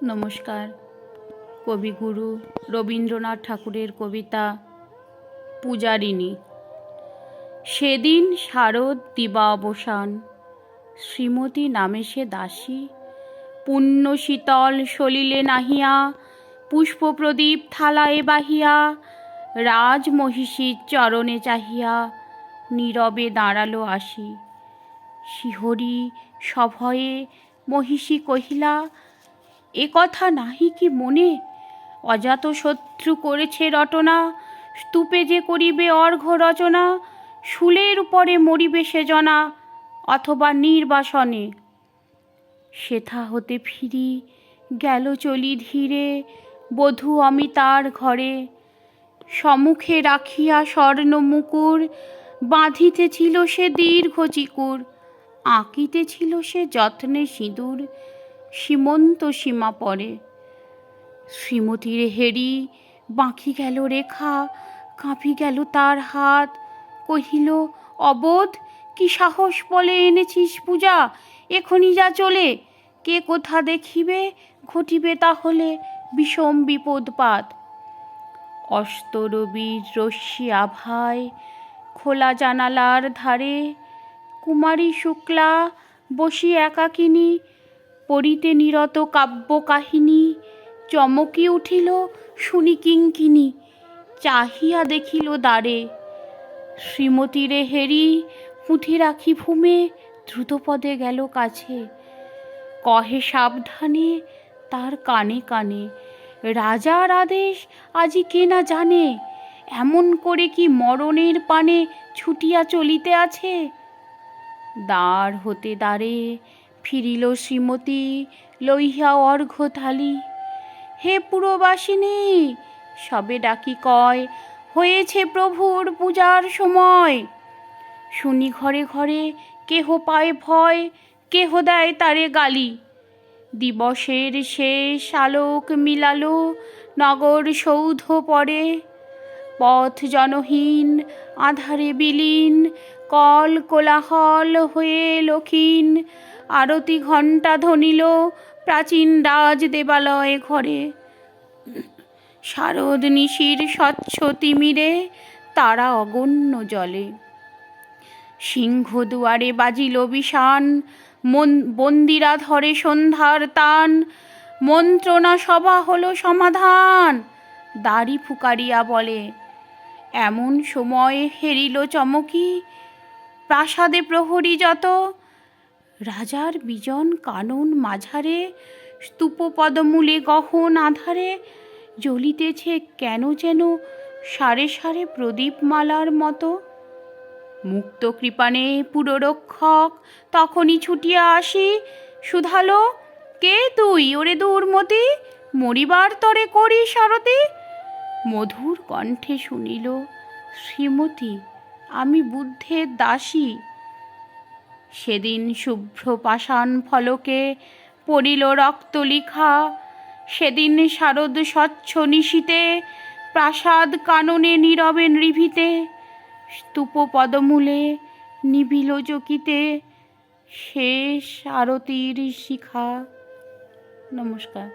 নমস্কার। কবিগুরু রবীন্দ্রনাথ ঠাকুরের কবিতা পূজারিণী। সেদিন শারদ দিবা অবসান, শ্রীমতী নামে সে দাসী, পুণ্য শীতল সলিলে নাহিয়া, পুষ্পপ্রদীপ থালায় বাহিয়া, রাজমহিষীর চরণে চাহিয়া, নীরবে দাঁড়ালো আসি। শিহরি সভয়ে মহিষী কহিলা, এ কথা নাহি কি মনে? অজাত শত্রু করেছে রটনা, স্তূপে যে করিবে অর্ঘ্য রচনা, শুলের উপরে মরিবে সে জনা, অথবা নির্বাসনে। সেথা হতে ফিরি গেল চলি ধীরে, বধূ আমি তার ঘরে। সম্মুখে রাখিয়া স্বর্ণ মুকুর, বাঁধিতেছিল সে দীর্ঘ চিকুর, আঁকিতেছিল সে যত্নে সিঁদুর, সীমন্ত সীমা পরে। শ্রীমতীর হেরি বাঁকি গেল রেখা, কাঁপি গেল তার হাত, কহিল, অবোধ, কি সাহস বলে এনেছিস পূজা? এখনি যা চলে, কে কোথা দেখিবে, ঘটিবে তাহলে বিষম বিপদপাত। অস্তরবীর রশ্মি আভায় খোলা জানালার ধারে, কুমারী শুক্লা বসি একাকিনী, পড়িতে নিরত কাব্য কাহিনী, চমকি উঠিল শুনি কিঙ্কিনী, চাহিয়া দেখিল দ্বারে। শ্রীমতীরে হেরি পুঁথি রাখি ভূমে, দ্রুতপদে গেল কাছে, কহে সাবধানে তার কানে কানে, রাজার আদেশ আজি কে না জানে, এমন করে কি মরণের পানে ছুটিয়া চলিতে আছে? দ্বার হতে দ্বারে ফিরিল শ্রীমতী, লইয়া অর্ঘ্য থালি। হে পুরবাসিনী, সবে ডাকি কয়, হয়েছে প্রভুর পূজার সময়। শুনি ঘরে ঘরে কেহ পায় ভয়, কেহ দেয় তারে গালি। দিবসের শেষ আলোক মিলালো নগর সৌধ পরে, পথ জনহীন আধারে বিলীন, কল কোলাহল হয়ে লক্ষীন, আরতি ঘণ্টা ধ্বনিল প্রাচীন রাজ দেবালয় ঘরে। শারদ নিশির স্বচ্ছ তিমিরে তারা অগণ্য জলে, সিংহ দুয়ারে বাজিল বিষান, বন্দিরা ধরে সন্ধ্যার তান, মন্ত্রণা সভা হলো সমাধান, দাড়ি ফুকারিয়া বলে। এমন সময় হেরিল চমকি, প্রাসাদে প্রহরী যত, রাজার বিজন কানন মাঝারে, স্তূপ পদমূলে গহন আধারে, জ্বলিতেছে কেন যেন সারে সারে প্রদীপমালার মতো। মুক্ত কৃপানে পুররক্ষক তখনই ছুটিয়া আসি, শুধালো, কে তুই ওরে দুর্মতি, মরিবার তরে করিস আরতি? মধুর কণ্ঠে শুনিল, শ্রীমতী, আমি বুদ্ধের দাসী। সেদিন শুভ্র পাষাণ ফলকে পড়িল রক্ত লিখা, সেদিন শারদ স্বচ্ছ নিশীতে, প্রাসাদ কাননে নীরবে নিভিতে, স্তূপ পদমূলে নিবিল চকিতে, শেষ আরতির শিখা। নমস্কার।